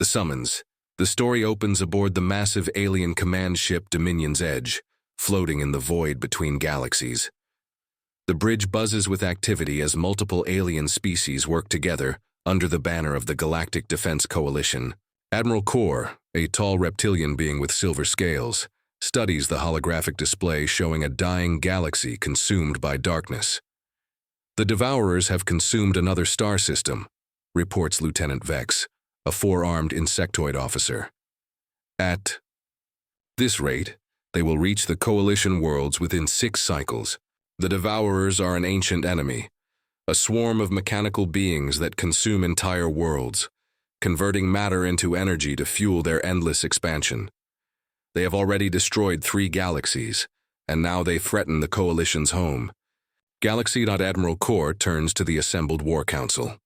Summons. The story opens aboard the massive alien command ship Dominion's Edge, floating in the void between galaxies. The bridge buzzes with activity as multiple alien species work together under the banner of the Galactic Defense Coalition. Admiral Kor, a tall reptilian being with silver scales, studies the holographic display showing a dying galaxy consumed by darkness. The Devourers have consumed another star system, reports Lieutenant Vex, a four-armed insectoid officer. At this rate, they will reach the Coalition worlds within 6 cycles. The Devourers are an ancient enemy, a swarm of mechanical beings that consume entire worlds, converting matter into energy to fuel their endless expansion. They have already destroyed 3 galaxies, and now they threaten the Coalition's home. Admiral Kor turns to the assembled War Council.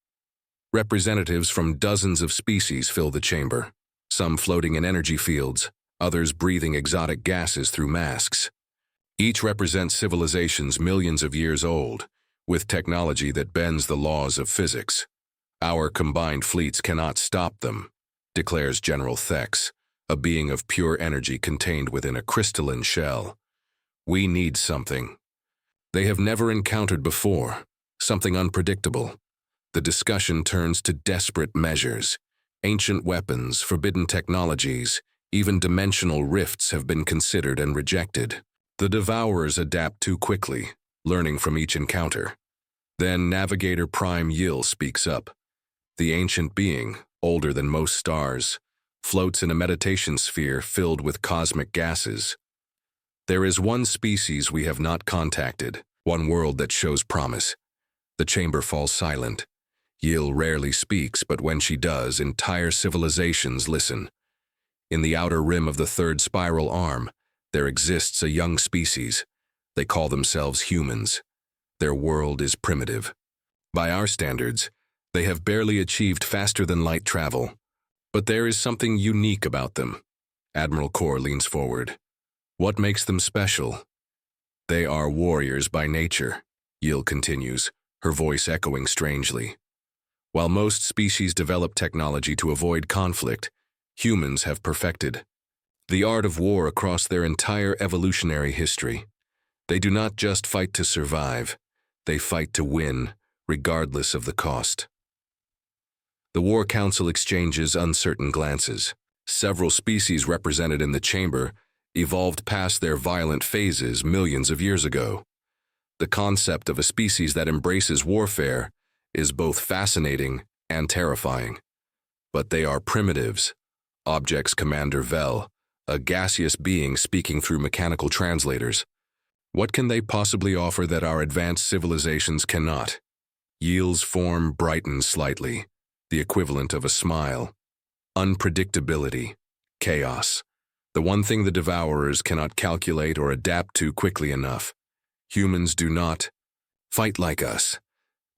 Representatives from dozens of species fill the chamber, some floating in energy fields, others breathing exotic gases through masks. Each represents civilizations millions of years old, with technology that bends the laws of physics. Our combined fleets cannot stop them, declares General Thex, a being of pure energy contained within a crystalline shell. We need something they have never encountered before, something unpredictable. The discussion turns to desperate measures. Ancient weapons, forbidden technologies, even dimensional rifts have been considered and rejected. The Devourers adapt too quickly, learning from each encounter. Then Navigator Prime Yil speaks up. The ancient being, older than most stars, floats in a meditation sphere filled with cosmic gases. There is one species we have not contacted, one world that shows promise. The chamber falls silent. Yil rarely speaks, but when she does, entire civilizations listen. In the outer rim of the third spiral arm, there exists a young species. They call themselves humans. Their world is primitive. By our standards, they have barely achieved faster-than-light travel. But there is something unique about them. Admiral Kor leans forward. What makes them special? They are warriors by nature, Yil continues, her voice echoing strangely. While most species develop technology to avoid conflict, humans have perfected the art of war across their entire evolutionary history. They do not just fight to survive, they fight to win, regardless of the cost. The War Council exchanges uncertain glances. Several species represented in the chamber evolved past their violent phases millions of years ago. The concept of a species that embraces warfare is both fascinating and terrifying. But they are primitives. Objects Commander Vel, a gaseous being speaking through mechanical translators. What can they possibly offer that our advanced civilizations cannot? Yil's form brightens slightly, the equivalent of a smile. Unpredictability, chaos. The one thing the Devourers cannot calculate or adapt to quickly enough. Humans do not fight like us.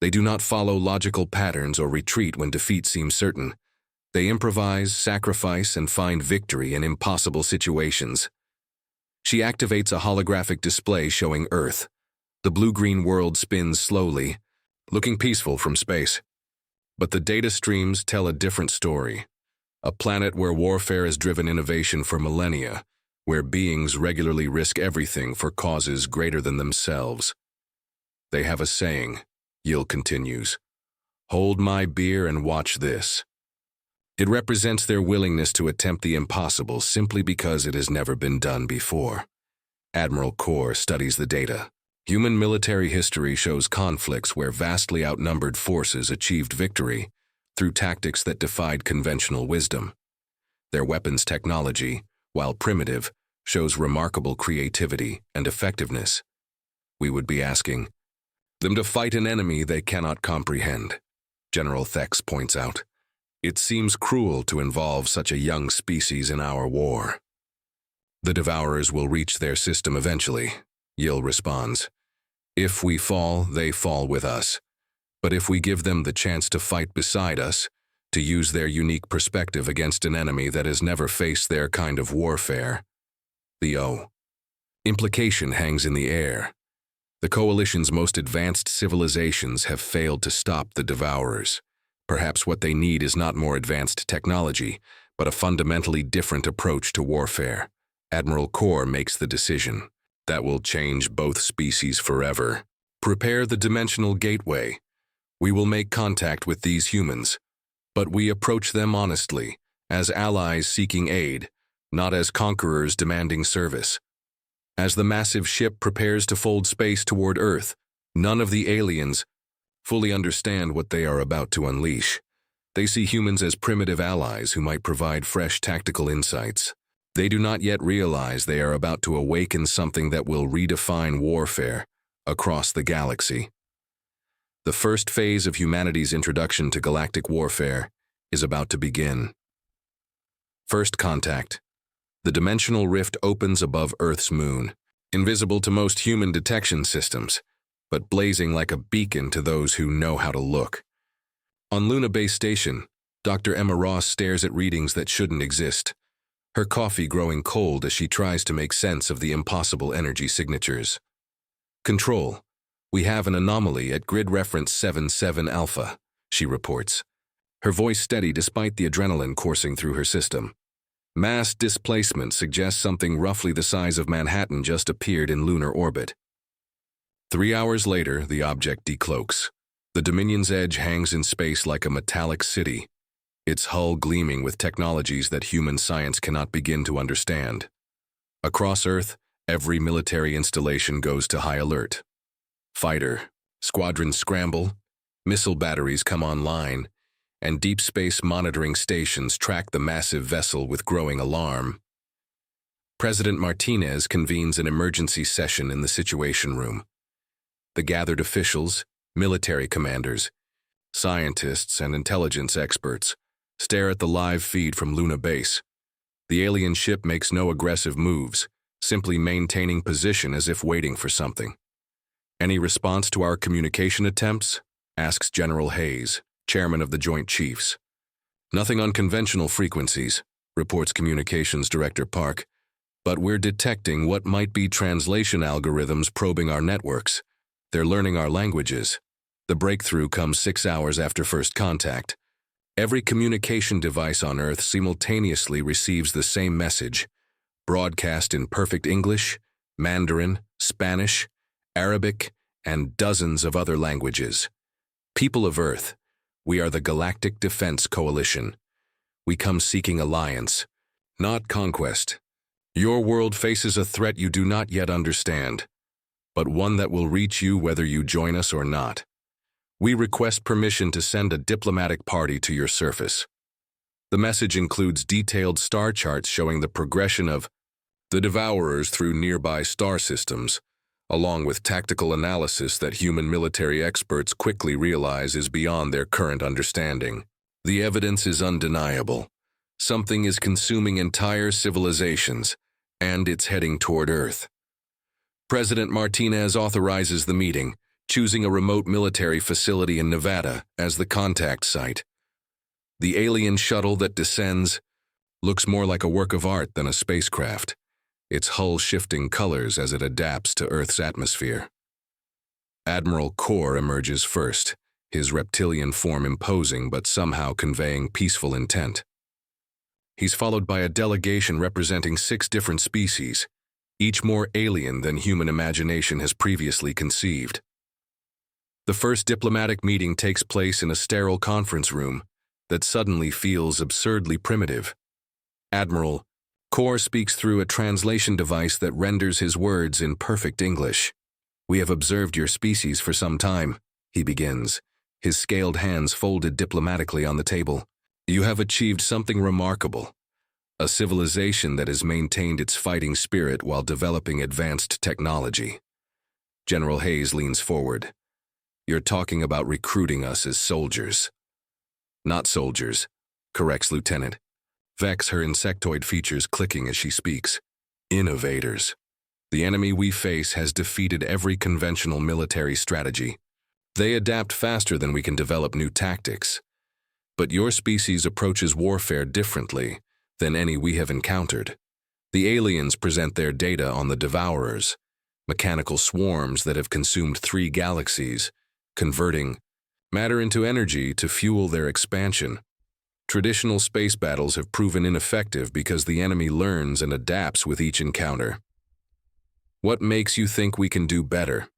They do not follow logical patterns or retreat when defeat seems certain. They improvise, sacrifice, and find victory in impossible situations. She activates a holographic display showing Earth. The blue-green world spins slowly, looking peaceful from space. But the data streams tell a different story. A planet where warfare has driven innovation for millennia, where beings regularly risk everything for causes greater than themselves. They have a saying, Yil continues, "Hold my beer and watch this." It represents their willingness to attempt the impossible simply because it has never been done before. Admiral Kor studies the data. Human military history shows conflicts where vastly outnumbered forces achieved victory through tactics that defied conventional wisdom. Their weapons technology, while primitive, shows remarkable creativity and effectiveness. We would be asking them to fight an enemy they cannot comprehend, General Thex points out. It seems cruel to involve such a young species in our war. The Devourers will reach their system eventually, Yil responds. If we fall, they fall with us. But if we give them the chance to fight beside us, to use their unique perspective against an enemy that has never faced their kind of warfare, the implication hangs in the air. The Coalition's most advanced civilizations have failed to stop the Devourers. Perhaps what they need is not more advanced technology, but a fundamentally different approach to warfare. Admiral Kor makes the decision. That will change both species forever. Prepare the dimensional gateway. We will make contact with these humans, but we approach them honestly, as allies seeking aid, not as conquerors demanding service. As the massive ship prepares to fold space toward Earth, none of the aliens fully understand what they are about to unleash. They see humans as primitive allies who might provide fresh tactical insights. They do not yet realize they are about to awaken something that will redefine warfare across the galaxy. The first phase of humanity's introduction to galactic warfare is about to begin. First contact. The dimensional rift opens above Earth's moon, invisible to most human detection systems, but blazing like a beacon to those who know how to look. On Luna Base Station, Dr. Emma Ross stares at readings that shouldn't exist, her coffee growing cold as she tries to make sense of the impossible energy signatures. Control. We have an anomaly at grid reference 77 Alpha, she reports, her voice steady despite the adrenaline coursing through her system. Mass displacement suggests something roughly the size of Manhattan just appeared in lunar orbit. 3 hours later, the object decloaks. The Dominion's edge hangs in space like a metallic city, its hull gleaming with technologies that human science cannot begin to understand. Across Earth, every military installation goes to high alert. Fighter, squadrons scramble, missile batteries come online, and deep space monitoring stations track the massive vessel with growing alarm. President Martinez convenes an emergency session in the Situation Room. The gathered officials, military commanders, scientists, and intelligence experts stare at the live feed from Luna Base. The alien ship makes no aggressive moves, simply maintaining position as if waiting for something. "Any response to our communication attempts?" asks General Hayes, chairman of the Joint Chiefs. "Nothing on conventional frequencies," reports Communications Director Park, "but we're detecting what might be translation algorithms probing our networks. They're learning our languages." The breakthrough comes 6 hours after first contact. Every communication device on Earth simultaneously receives the same message, broadcast in perfect English, Mandarin, Spanish, Arabic, and dozens of other languages. "People of Earth, we are the Galactic Defense Coalition. We come seeking alliance, not conquest. Your world faces a threat you do not yet understand, but one that will reach you whether you join us or not. We request permission to send a diplomatic party to your surface." The message includes detailed star charts showing the progression of the Devourers through nearby star systems, along with tactical analysis that human military experts quickly realize is beyond their current understanding. The evidence is undeniable. Something is consuming entire civilizations, and it's heading toward Earth. President Martinez authorizes the meeting, choosing a remote military facility in Nevada as the contact site. The alien shuttle that descends looks more like a work of art than a spacecraft, its hull shifting colors as it adapts to Earth's atmosphere. Admiral Kor emerges first, his reptilian form imposing but somehow conveying peaceful intent. He's followed by a delegation representing 6 different species, each more alien than human imagination has previously conceived. The first diplomatic meeting takes place in a sterile conference room that suddenly feels absurdly primitive. Admiral Kor speaks through a translation device that renders his words in perfect English. "We have observed your species for some time," he begins, his scaled hands folded diplomatically on the table. "You have achieved something remarkable, a civilization that has maintained its fighting spirit while developing advanced technology." General Hayes leans forward. "You're talking about recruiting us as soldiers." "Not soldiers," corrects Lieutenant Vex, her insectoid features clicking as she speaks. "Innovators. The enemy we face has defeated every conventional military strategy. They adapt faster than we can develop new tactics. But your species approaches warfare differently than any we have encountered. The aliens present their data on the Devourers, mechanical swarms that have consumed 3 galaxies, converting matter into energy to fuel their expansion. Traditional space battles have proven ineffective because the enemy learns and adapts with each encounter. "What makes you think we can do better?"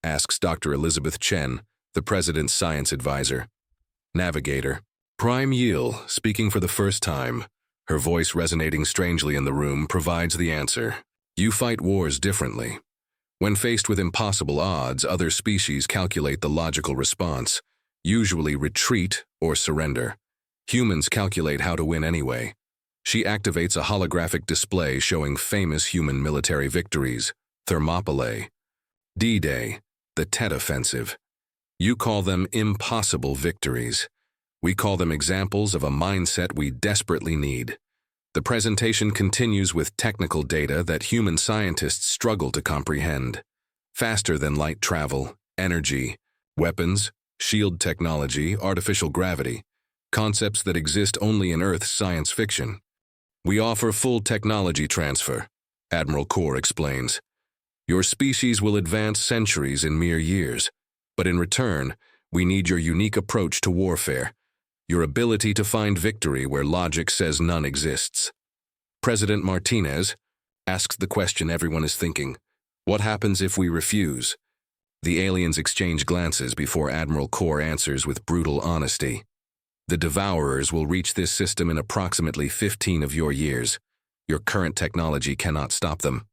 asks Dr. Elizabeth Chen, the president's science advisor. Navigator. Prime Yil, speaking for the first time, her voice resonating strangely in the room, provides the answer. "You fight wars differently. When faced with impossible odds, other species calculate the logical response, usually retreat or surrender. Humans calculate how to win anyway." She activates a holographic display showing famous human military victories, Thermopylae, D-Day, the Tet Offensive. You call them impossible victories. We call them examples of a mindset we desperately need. The presentation continues with technical data that human scientists struggle to comprehend. Faster than light travel, energy, weapons, shield technology, artificial gravity, concepts that exist only in Earth's science fiction. "We offer full technology transfer," Admiral Kor explains. "Your species will advance centuries in mere years, but in return, we need your unique approach to warfare, your ability to find victory where logic says none exists." President Martinez asks the question everyone is thinking: what happens if we refuse? The aliens exchange glances before Admiral Kor answers with brutal honesty. "The Devourers will reach this system in approximately 15 of your years. Your current technology cannot stop them.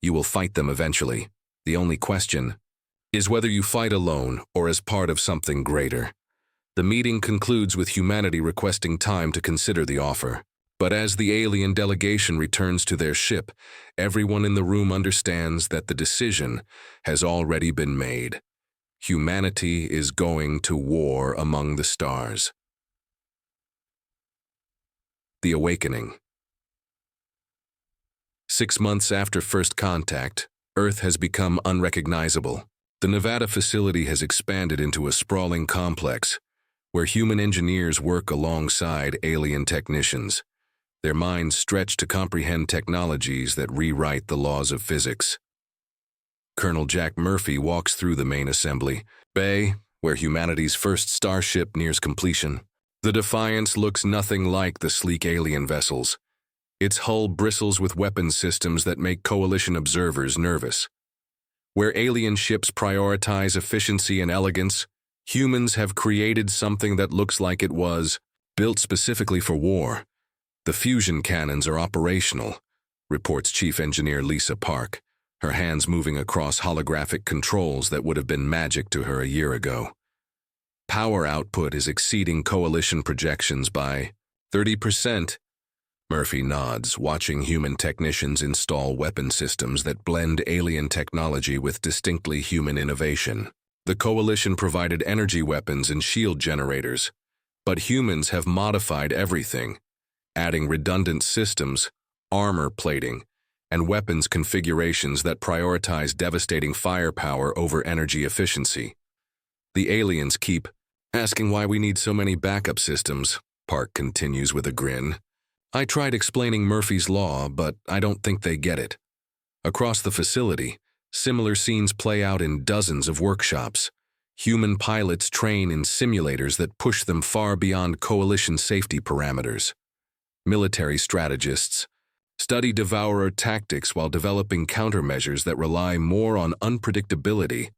You will fight them eventually. The only question is whether you fight alone or as part of something greater." The meeting concludes with humanity requesting time to consider the offer. But as the alien delegation returns to their ship, everyone in the room understands that the decision has already been made. Humanity is going to war among the stars. The Awakening. 6 months after first contact, Earth has become unrecognizable. The Nevada facility has expanded into a sprawling complex where human engineers work alongside alien technicians, their minds stretched to comprehend technologies that rewrite the laws of physics. Colonel Jack Murphy walks through the main assembly bay, where humanity's first starship nears completion. The Defiance looks nothing like the sleek alien vessels. Its hull bristles with weapons systems that make coalition observers nervous. Where alien ships prioritize efficiency and elegance, humans have created something that looks like it was built specifically for war. "The fusion cannons are operational," reports Chief Engineer Lisa Park, her hands moving across holographic controls that would have been magic to her a year ago. "Power output is exceeding coalition projections by 30%. Murphy nods, watching human technicians install weapon systems that blend alien technology with distinctly human innovation. The coalition provided energy weapons and shield generators, but humans have modified everything, adding redundant systems, armor plating, and weapons configurations that prioritize devastating firepower over energy efficiency. The aliens keep asking why we need so many backup systems," Park continues with a grin. "I tried explaining Murphy's Law, but I don't think they get it." Across the facility, similar scenes play out in dozens of workshops. Human pilots train in simulators that push them far beyond coalition safety parameters. Military strategists study Devourer tactics while developing countermeasures that rely more on unpredictability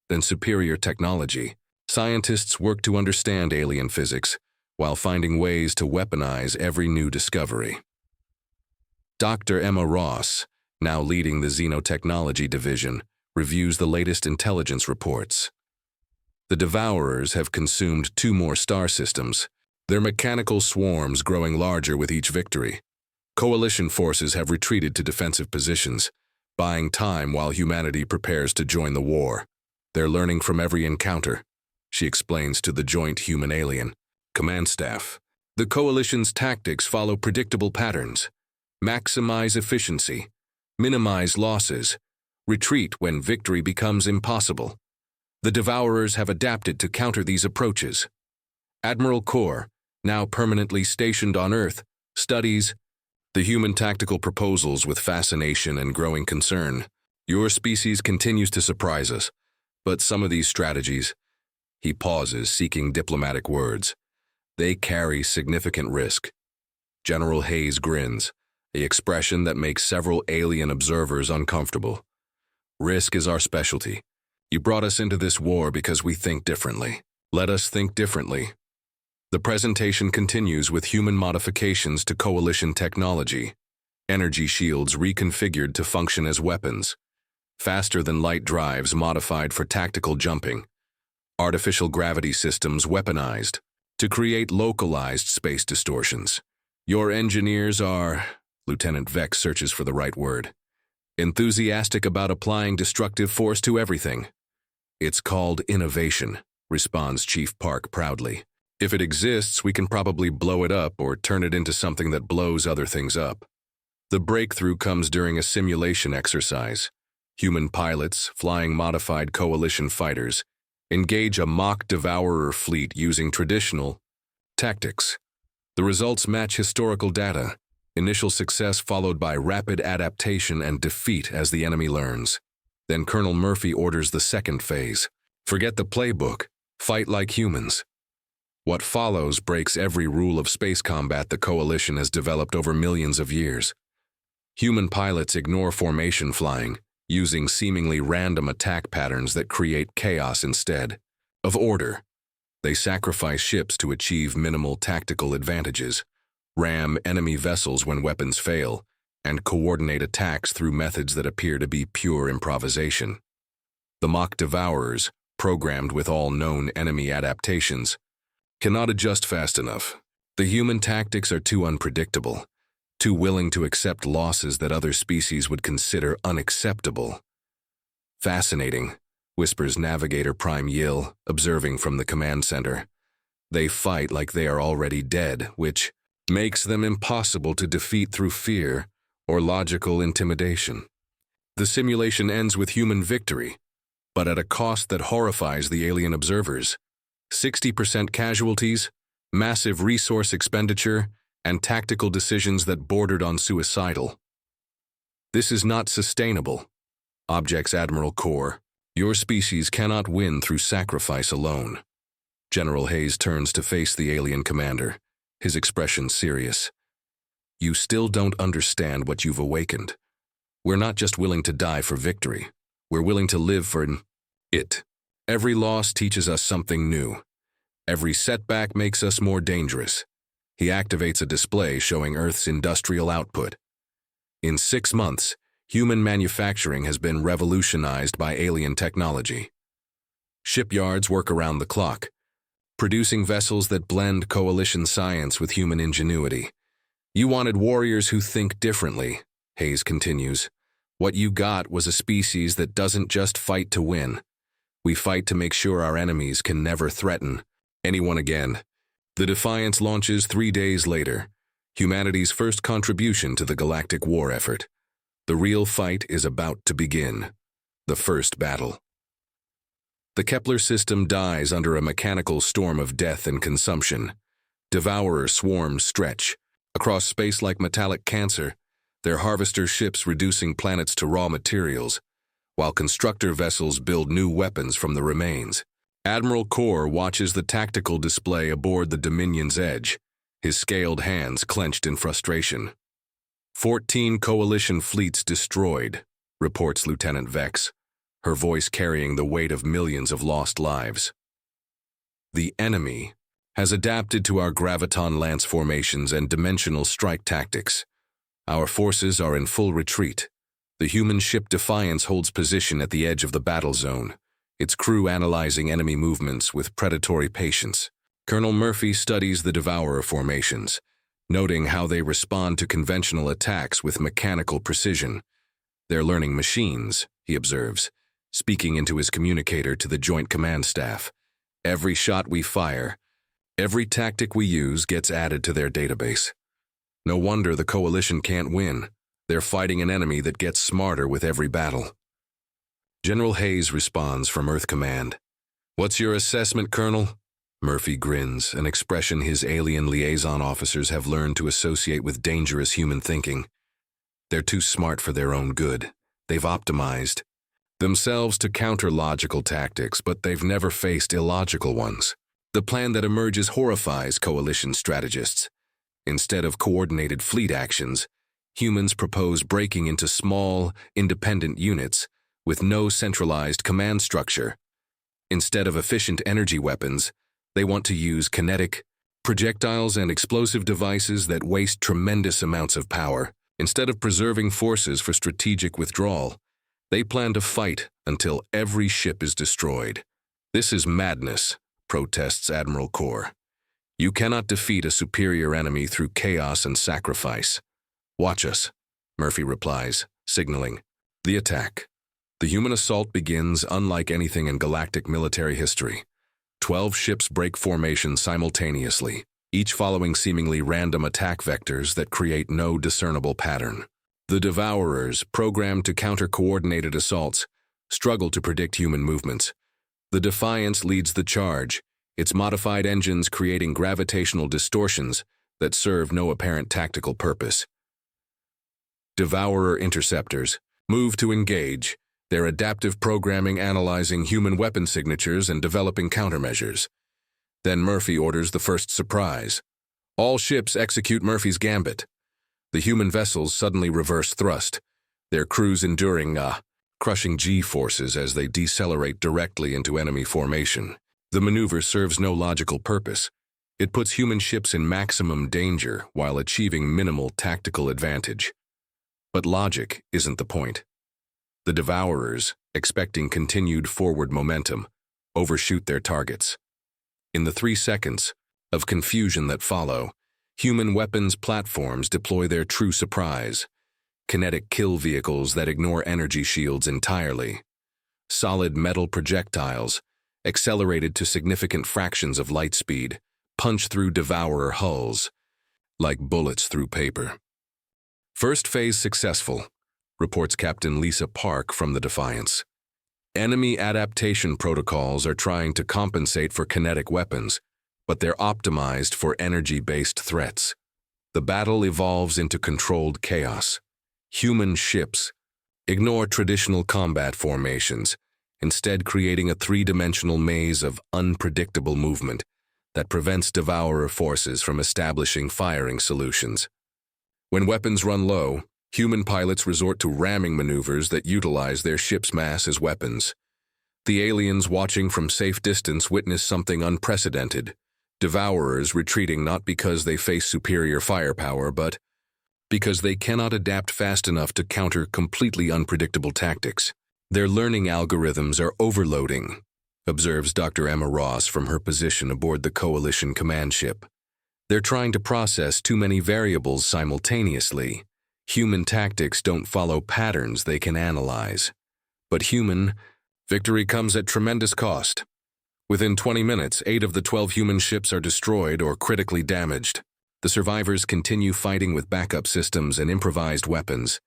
than superior technology. Scientists work to understand alien physics while finding ways to weaponize every new discovery. Dr. Emma Ross, now leading the Xenotechnology Division, reviews the latest intelligence reports. The Devourers have consumed 2 more star systems, their mechanical swarms growing larger with each victory. Coalition forces have retreated to defensive positions, buying time while humanity prepares to join the war. "They're learning from every encounter," she explains to the joint human-alien command staff. "The Coalition's tactics follow predictable patterns: maximize efficiency, minimize losses, retreat when victory becomes impossible. The Devourers have adapted to counter these approaches." Admiral Kor, now permanently stationed on Earth, studies the human tactical proposals with fascination and growing concern. "Your species continues to surprise us, but some of these strategies, He pauses, seeking diplomatic words. They carry significant risk. General Hayes grins, an expression that makes several alien observers uncomfortable. Risk is our specialty. You brought us into this war because we think differently. Let us think differently. The presentation continues with human modifications to coalition technology. Energy shields reconfigured to function as weapons. Faster-than-light drives modified for tactical jumping. Artificial gravity systems weaponized to create localized space distortions. Your engineers are, Lieutenant Vex searches for the right word, enthusiastic about applying destructive force to everything. It's called innovation, responds Chief Park proudly. If it exists, we can probably blow it up or turn it into something that blows other things up. The breakthrough comes during a simulation exercise. Human pilots, flying modified coalition fighters, engage a mock devourer fleet using traditional tactics. The results match historical data. Initial success followed by rapid adaptation and defeat as the enemy learns. Then Colonel Murphy orders the second phase. Forget the playbook. Fight like humans. What follows breaks every rule of space combat the Coalition has developed over millions of years. Human pilots ignore formation flying, using seemingly random attack patterns that create chaos instead of order. They sacrifice ships to achieve minimal tactical advantages, ram enemy vessels when weapons fail, and coordinate attacks through methods that appear to be pure improvisation. The mock devourers, programmed with all known enemy adaptations, cannot adjust fast enough. The human tactics are too unpredictable, too willing to accept losses that other species would consider unacceptable. Fascinating, whispers Navigator Prime Yill, observing from the command center. They fight like they are already dead, which makes them impossible to defeat through fear or logical intimidation. The simulation ends with human victory, but at a cost that horrifies the alien observers. 60% casualties, massive resource expenditure, and tactical decisions that bordered on suicidal. This is not sustainable, objects Admiral Core. Your species cannot win through sacrifice alone. General Hayes turns to face the alien commander, his expression serious. You still don't understand what you've awakened. We're not just willing to die for victory. We're willing to live for it. Every loss teaches us something new. Every setback makes us more dangerous. He activates a display showing Earth's industrial output. In 6 months, human manufacturing has been revolutionized by alien technology. Shipyards work around the clock, producing vessels that blend coalition science with human ingenuity. You wanted warriors who think differently, Hayes continues. What you got was a species that doesn't just fight to win. We fight to make sure our enemies can never threaten anyone again. The Defiance launches 3 days later, humanity's first contribution to the galactic war effort. The real fight is about to begin. The first battle. The Kepler system dies under a mechanical storm of death and consumption. Devourer swarms stretch across space like metallic cancer, their harvester ships reducing planets to raw materials, while constructor vessels build new weapons from the remains. Admiral Core watches the tactical display aboard the Dominion's Edge, his scaled hands clenched in frustration. 14 coalition fleets destroyed, reports Lieutenant Vex, her voice carrying the weight of millions of lost lives. The enemy has adapted to our graviton lance formations and dimensional strike tactics. Our forces are in full retreat. The human ship Defiance holds position at the edge of the battle zone, its crew analyzing enemy movements with predatory patience. Colonel Murphy studies the Devourer formations, noting how they respond to conventional attacks with mechanical precision. They're learning machines, he observes, speaking into his communicator to the Joint Command Staff. Every shot we fire, every tactic we use gets added to their database. No wonder the Coalition can't win. They're fighting an enemy that gets smarter with every battle. General Hayes responds from Earth Command. What's your assessment, Colonel? Murphy grins, an expression his alien liaison officers have learned to associate with dangerous human thinking. They're too smart for their own good. They've optimized themselves to counter logical tactics, but they've never faced illogical ones. The plan that emerges horrifies coalition strategists. Instead of coordinated fleet actions, humans propose breaking into small, independent units with no centralized command structure. Instead of efficient energy weapons, they want to use kinetic projectiles and explosive devices that waste tremendous amounts of power. Instead of preserving forces for strategic withdrawal, they plan to fight until every ship is destroyed. This is madness, protests Admiral Core. You cannot defeat a superior enemy through chaos and sacrifice. Watch us, Murphy replies, signaling. The attack. The human assault begins unlike anything in galactic military history. 12 ships break formation simultaneously, each following seemingly random attack vectors that create no discernible pattern. The Devourers, programmed to counter coordinated assaults, struggle to predict human movements. The Defiance leads the charge, its modified engines creating gravitational distortions that serve no apparent tactical purpose. Devourer interceptors move to engage, their adaptive programming analyzing human weapon signatures and developing countermeasures. Then Murphy orders the first surprise. All ships execute Murphy's gambit. The human vessels suddenly reverse thrust, their crews enduring crushing G-forces as they decelerate directly into enemy formation. The maneuver serves no logical purpose. It puts human ships in maximum danger while achieving minimal tactical advantage. But logic isn't the point. The Devourers, expecting continued forward momentum, overshoot their targets. In the 3 seconds of confusion that follow, human weapons platforms deploy their true surprise. Kinetic kill vehicles that ignore energy shields entirely. Solid metal projectiles, accelerated to significant fractions of light speed, punch through Devourer hulls, like bullets through paper. First phase successful, reports Captain Lisa Park from the Defiance. Enemy adaptation protocols are trying to compensate for kinetic weapons, but they're optimized for energy-based threats. The battle evolves into controlled chaos. Human ships ignore traditional combat formations, instead creating a 3-dimensional maze of unpredictable movement that prevents Devourer forces from establishing firing solutions. When weapons run low, human pilots resort to ramming maneuvers that utilize their ship's mass as weapons. The aliens watching from safe distance witness something unprecedented. Devourers retreating not because they face superior firepower, but because they cannot adapt fast enough to counter completely unpredictable tactics. Their learning algorithms are overloading, observes Dr. Emma Ross from her position aboard the Coalition command ship. They're trying to process too many variables simultaneously. Human tactics don't follow patterns they can analyze. But human victory comes at tremendous cost. Within 20 minutes, 8 of the 12 human ships are destroyed or critically damaged. The survivors continue fighting with backup systems and improvised weapons,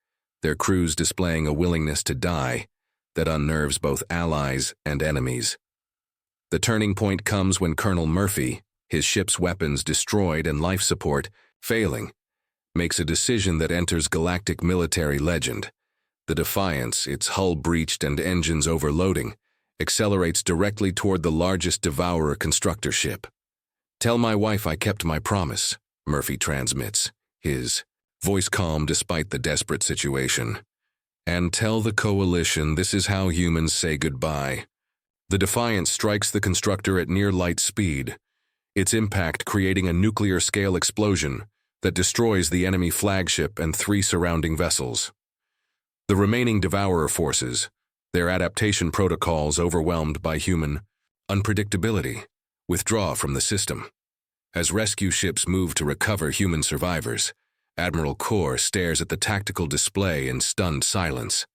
their crews displaying a willingness to die that unnerves both allies and enemies. The turning point comes when Colonel Murphy, his ship's weapons destroyed and life support failing, makes a decision that enters galactic military legend. The Defiance, its hull breached and engines overloading, accelerates directly toward the largest Devourer constructor ship. "Tell my wife I kept my promise," Murphy transmits, his voice calm despite the desperate situation. "And tell the Coalition this is how humans say goodbye." The Defiance strikes the constructor at near light speed, its impact creating a nuclear-scale explosion that destroys the enemy flagship and 3 surrounding vessels. The remaining Devourer forces, their adaptation protocols overwhelmed by human unpredictability, withdraw from the system. As rescue ships move to recover human survivors, Admiral Core stares at the tactical display in stunned silence.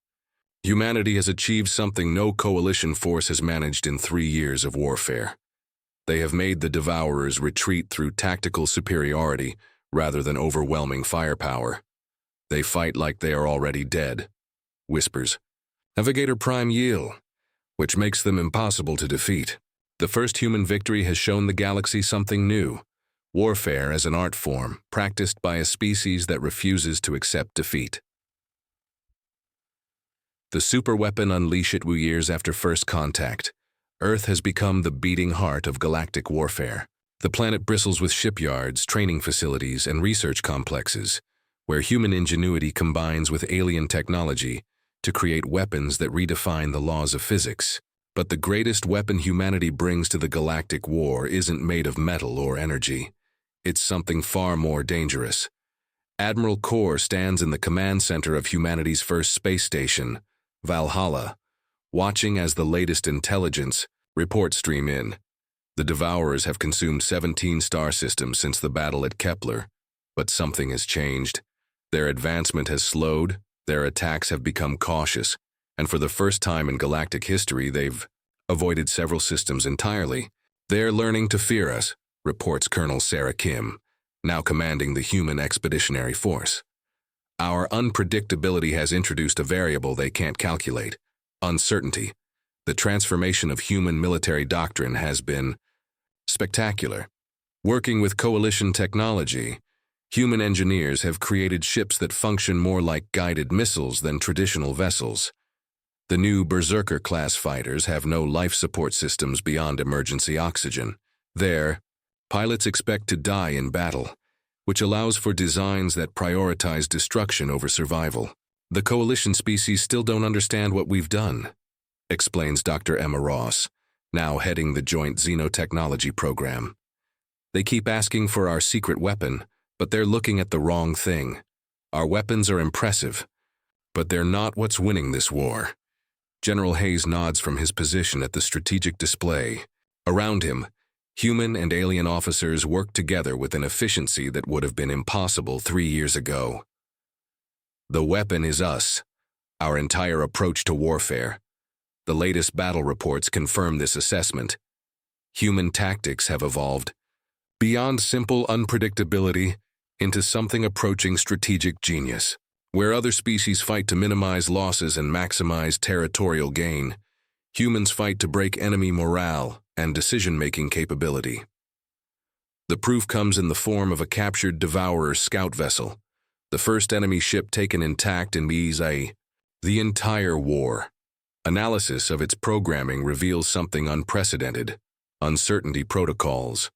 Humanity has achieved something no Coalition force has managed in 3 years of warfare. They have made the Devourers retreat through tactical superiority rather than overwhelming firepower. They fight like they are already dead, whispers Navigator Prime Yield, which makes them impossible to defeat. The first human victory has shown the galaxy something new: warfare as an art form, practiced by a species that refuses to accept defeat. The superweapon unleashed years after first contact. Earth has become the beating heart of galactic warfare. The planet bristles with shipyards, training facilities, and research complexes, where human ingenuity combines with alien technology to create weapons that redefine the laws of physics. But the greatest weapon humanity brings to the galactic war isn't made of metal or energy. It's something far more dangerous. Admiral Kor stands in the command center of humanity's first space station, Valhalla, watching as the latest intelligence reports stream in. The Devourers have consumed 17 star systems since the battle at Kepler, but something has changed. Their advancement has slowed, their attacks have become cautious, and for the first time in galactic history, they've avoided several systems entirely. They're learning to fear us, reports Colonel Sarah Kim, now commanding the Human Expeditionary Force. Our unpredictability has introduced a variable they can't calculate: uncertainty. The transformation of human military doctrine has been spectacular. Working with coalition technology, human engineers have created ships that function more like guided missiles than traditional vessels. The new Berserker-class fighters have no life support systems beyond emergency oxygen. There, pilots expect to die in battle, which allows for designs that prioritize destruction over survival. The coalition species still don't understand what we've done, explains Dr. Emma Ross, now heading the Joint Xenotechnology Program. They keep asking for our secret weapon, but they're looking at the wrong thing. Our weapons are impressive, but they're not what's winning this war. General Hayes nods from his position at the strategic display. Around him, human and alien officers work together with an efficiency that would have been impossible 3 years ago. The weapon is us, our entire approach to warfare. The latest battle reports confirm this assessment. Human tactics have evolved beyond simple unpredictability into something approaching strategic genius. Where other species fight to minimize losses and maximize territorial gain, humans fight to break enemy morale and decision-making capability. The proof comes in the form of a captured Devourer scout vessel, the first enemy ship taken intact in the entire war. Analysis of its programming reveals something unprecedented: uncertainty protocols.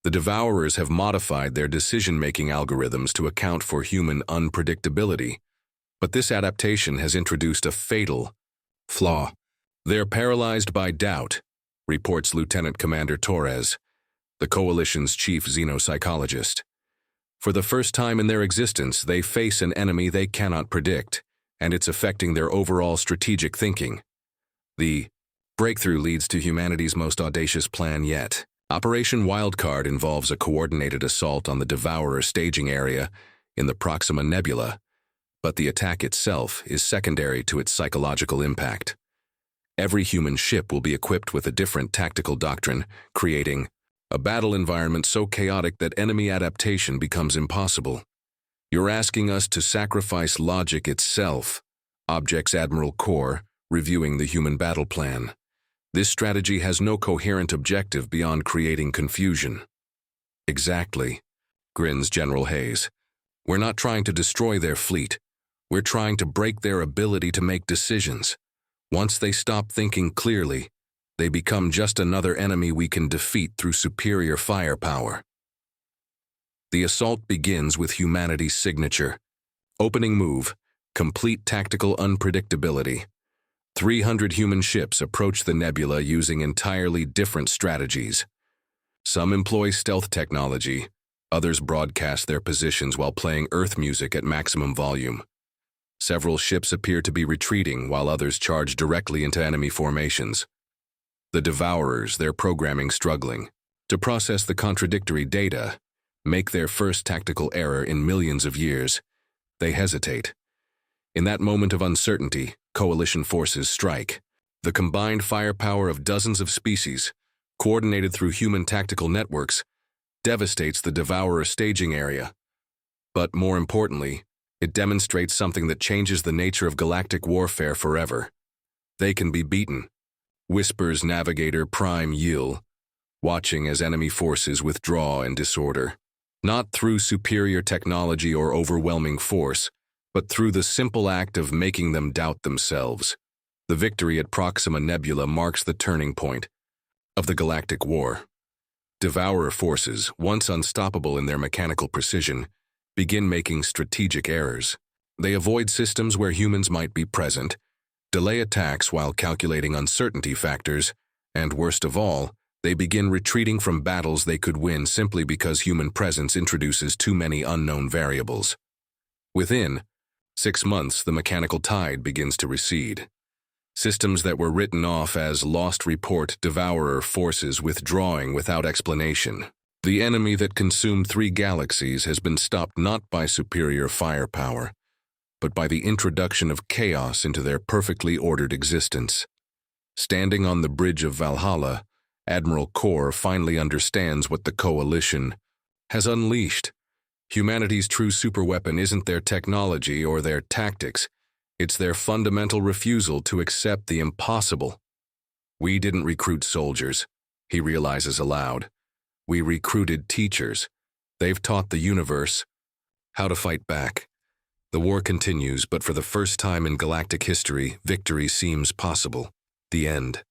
The Devourers have modified their decision-making algorithms to account for human unpredictability, but this adaptation has introduced a fatal flaw. They're paralyzed by doubt, reports Lieutenant Commander Torres, the Coalition's chief xenopsychologist. For the first time in their existence, they face an enemy they cannot predict, and it's affecting their overall strategic thinking. The breakthrough leads to humanity's most audacious plan yet. Operation Wildcard involves a coordinated assault on the Devourer staging area in the Proxima Nebula, but the attack itself is secondary to its psychological impact. Every human ship will be equipped with a different tactical doctrine, creating a battle environment so chaotic that enemy adaptation becomes impossible. You're asking us to sacrifice logic itself, objects Admiral Kor, reviewing the human battle plan. This strategy has no coherent objective beyond creating confusion. Exactly, grins General Hayes. We're not trying to destroy their fleet. We're trying to break their ability to make decisions. Once they stop thinking clearly, they become just another enemy we can defeat through superior firepower. The assault begins with humanity's signature. Opening move: complete tactical unpredictability. 300 human ships approach the nebula using entirely different strategies. Some employ stealth technology, others broadcast their positions while playing Earth music at maximum volume. Several ships appear to be retreating while others charge directly into enemy formations. The Devourers, their programming struggling to process the contradictory data, make their first tactical error in millions of years. They hesitate. In that moment of uncertainty, coalition forces strike. The combined firepower of dozens of species, coordinated through human tactical networks, devastates the Devourer staging area. But more importantly, it demonstrates something that changes the nature of galactic warfare forever. They can be beaten, whispers Navigator Prime Yil, watching as enemy forces withdraw in disorder. Not through superior technology or overwhelming force, but through the simple act of making them doubt themselves. The victory at Proxima Nebula marks the turning point of the Galactic War. Devourer forces, once unstoppable in their mechanical precision, begin making strategic errors. They avoid systems where humans might be present, delay attacks while calculating uncertainty factors, and worst of all, they begin retreating from battles they could win simply because human presence introduces too many unknown variables. Within 6 months, the mechanical tide begins to recede. Systems that were written off as lost report devourer forces withdrawing without explanation. The enemy that consumed 3 galaxies has been stopped not by superior firepower, but by the introduction of chaos into their perfectly ordered existence. Standing on the bridge of Valhalla, Admiral Kor finally understands what the Coalition has unleashed. Humanity's true superweapon isn't their technology or their tactics. It's their fundamental refusal to accept the impossible. We didn't recruit soldiers, he realizes aloud. We recruited teachers. They've taught the universe how to fight back. The war continues, but for the first time in galactic history, victory seems possible. The end.